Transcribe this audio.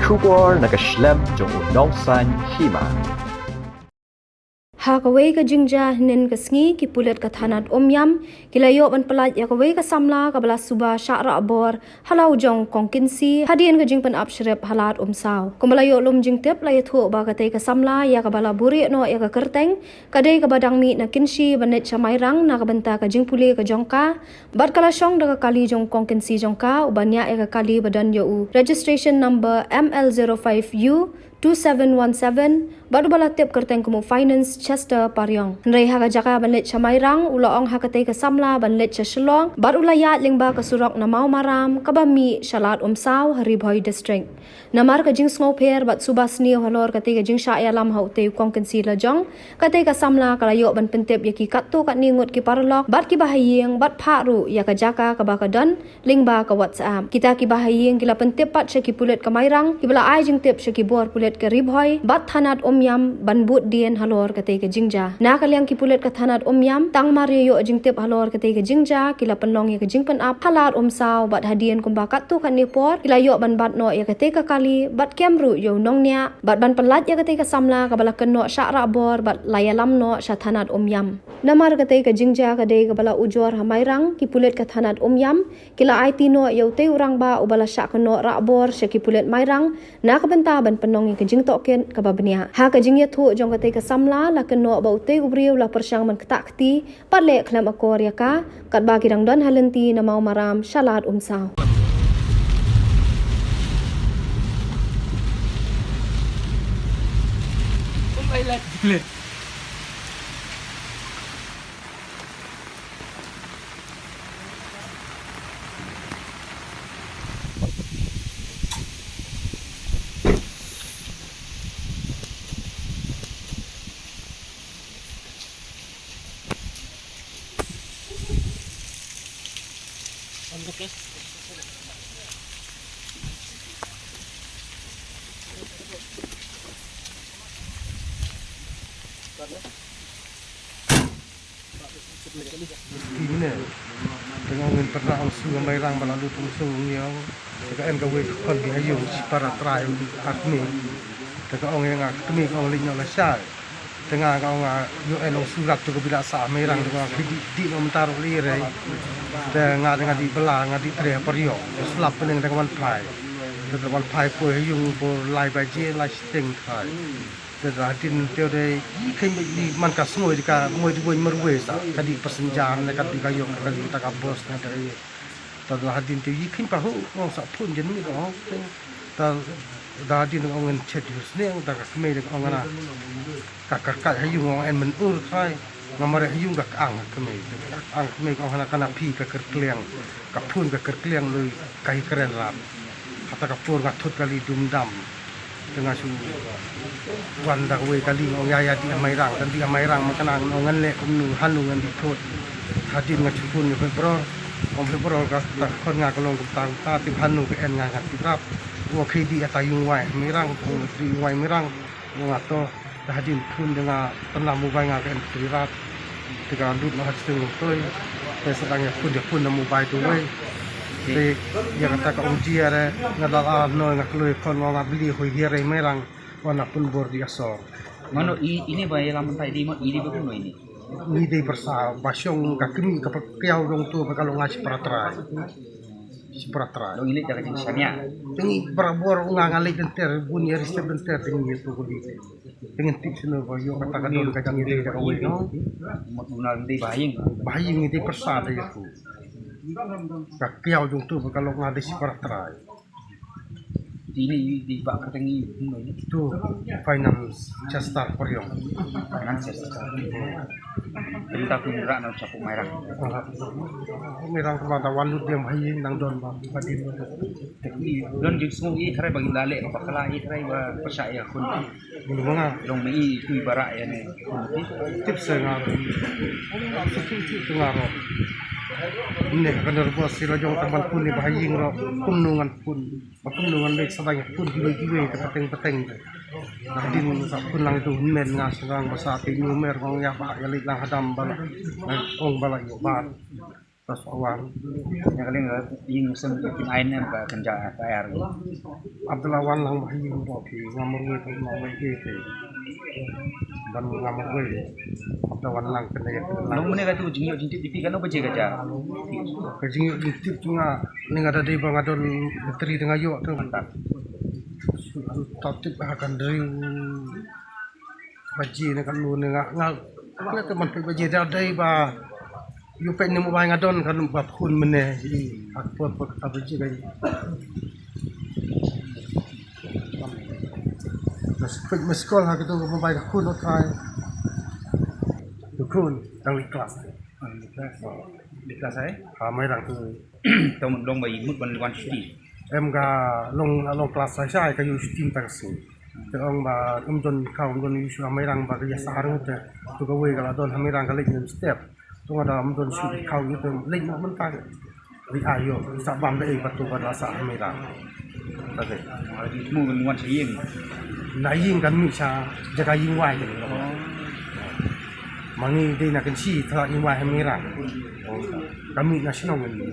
Shubor nakaslem jong unongsan hima. Hakaway ka jingja nen kasngi ki pulet ka thanat omyam kilayo ban pelat yakaway ka samla ka bala suba syara abor halau jong kongkinsi hadian ka jing pan apshrep halat omsaw kumbalayo lum jing tep la yathu ba ka tay ka samla ya ka bala buri no ya ka kerteng kadai ka badang mi na kinsi banet chamairang na ka banta ka jing puli ka jongka bat kala syong da ka kali jong kongkinsi jongka ubanya ya ka kali badan yo registration number ML05U 2717 baru bala tip kerteng kumu finance Chester Paryong nrei haga jaka banlet chamairang ulaong hakatay ka samla banlet cha shlong baru layat lingba ka surok na mau maram kabami shalat umsaw Haribhoy district namar ka jing sngoper bat subasni halor katay ka jing sya lam haute kongkensi la jong katay ka samla kalayo ban pentep yaki katto kat ningut ki parlok bat ki bahayeng bat pharu ya ka jaka ka ba ka don lingba ka WhatsApp kita ki bahayeng kila pentep pat sya ki pulet ka mairang ki bala ai jing tip sya ki bor pulet ka Ribhoy bat thanat omyam banbut dien halor katay ka jingja na kalyang ki pulet ka thanat omyam tang mariyo jing tip halor katay ka jingja kila penlong ya ka jing pen ap halat omsaw bat hadian kumba katto kat nipor kila yo ban bat no ya katay ka kali bat kemru yo nong nya bat ban pelat ya katay ka samla ka bala kenno syara bor bat layalam no sya thanat omyam namar katay ka jingja kadai ka bala ujor hamairang ki pulet ka thanat omyam kila ai tino yo te urang ba ubala sya kenno ra bor sya ki pulet mairang na ka benta ban penong ya ka jing token ka babnia ha ka jing ya thu jong katay ka samla la kenno ba ute ubriu la persyang man ketak kti pat le khlam akor ya ka kat ba kirang don halenti na mau maram syalat umsaw ini dengan pernah usul mairang balalu tusung yang dengan gawe kon diayu para trai akmi dengan orang yang akmi kau linya lesai dengan kau UN surat tu bila sa mairang dengan di mentar lire dengan di belang di tre perio selap pening dengan pai dengan pai po yung po lai baje lai sting thai Radin teori kami di mankas semua di ka ngoi di boy merwe sa kadi persenjaan dekat di kayo kadi kita ka bos na dari tadlah hadin teori kami pahu ngong sa pun jenis ngong tal radin ngong chet yus ne ngong tak kami de ngong na kakak hayu ngong en menur khai ngamare hayu gak ang kami ngong hana kana pi ka kerkliang ka pun ka kerkliang lui kai keren rap kata ka pur ka thut kali dumdam dengan su wanda we kali ngong ya di mairang dan di mairang makanang ngan le kumnu hanu ngan di thot hadin ngat pun pe pro om pe pro ka ta kon nga kalong tang ta ti hanu ke en nga ngat ti rap wo khidi atayung wai mairang ko di wai mairang ngato hadin pun dengan tenam mubai nga ke en ti rap tiga lut ma hatsung toy pe sedangnya pun na mubai tu we de ya kata ka uji are ngadala no ngaklui kon nga beli hoi here merang wana pun bor di asor mano ini bayar lamun tai di ini bepuno ini de bersa basyong kakimi ka piao dong tu kalau ngasih pratra lo ini jaga jing samia tingi berabor unga ngalik enter bunya risep enter tingi itu kuli dengan tips no bayo kata ka don ka jang ide ka we no munal di baying de persa de itu kakiau jung tu kalau ngadi si pratra ini di bak ketengi itu finance Chester Paryong perintah pinrak na capuk merah merang kemana walut yang haying nang don ba padin don jing semua ini trai bagi lale apa kala ini trai ba percaya kun belum nga dong mei tu barak ya ne tips nga itu ngaro ini kan bos sila jong teman pun ni bahaying ro kumnungan lek sadang pun giwe peteng hadin sa pun lang itu men nga sarang basa ti numer kong ya ba yalik lang hadam bala ong bala yo ba pas awan yang kali yang sempit ain yang ke kerja air Abdullah wan lang bahi ro ki ngamur we to no we ke dan ngamur we Abdullah wan lang kena ya nong mana kata ujungnya jintit di kan apa je kerja kajing ditip tunga ning ada di bang adon teri tengah yo tu mantap tatip akan dari baji ni kan lu ni ngal ni teman pe baji dah dai ba yu pe ni mo ba ngadon kan ba phun mene apa kata baji kai mas sekolah gitu mo ba kun otai kun dang di kelas di kelas saya mai dang tu tahu dong bayi mut ban cuti em ga long kelas saya ka yu tim tang si te ong ba jun kau jun yu su mai rang ba ya saru te tu ka we ga don mai rang ka lek step tu ada jun su kau yu te lek mo man ta di ayo sa bam de patu ba la sa mai rang ta de mu ban saying na yin kan mi cha jaga yin wai de mangi de na kan si tha yin wai mai rang kami nasional ni